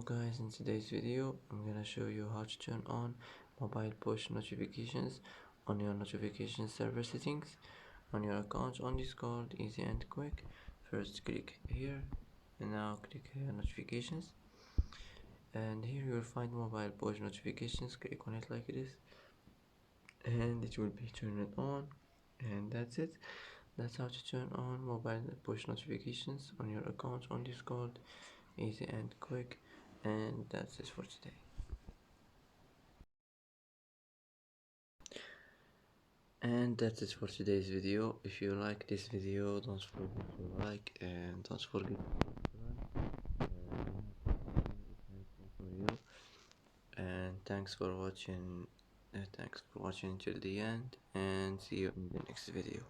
Guys, in today's video I'm gonna show you how to turn on mobile push notifications on your notification server settings on your account on Discord. Easy and quick. First click here and now click notifications, and here you will find mobile push notifications. Click on it like this and it will be turned on, and that's it. That's how to turn on mobile push notifications on your account on Discord. Easy and quick, and that's it for today. And that's it for today's video. If you like this video, don't forget to like and don't forget to subscribe. It's helpful for you. And thanks for watching. Thanks for watching till the end, and see you in the next video.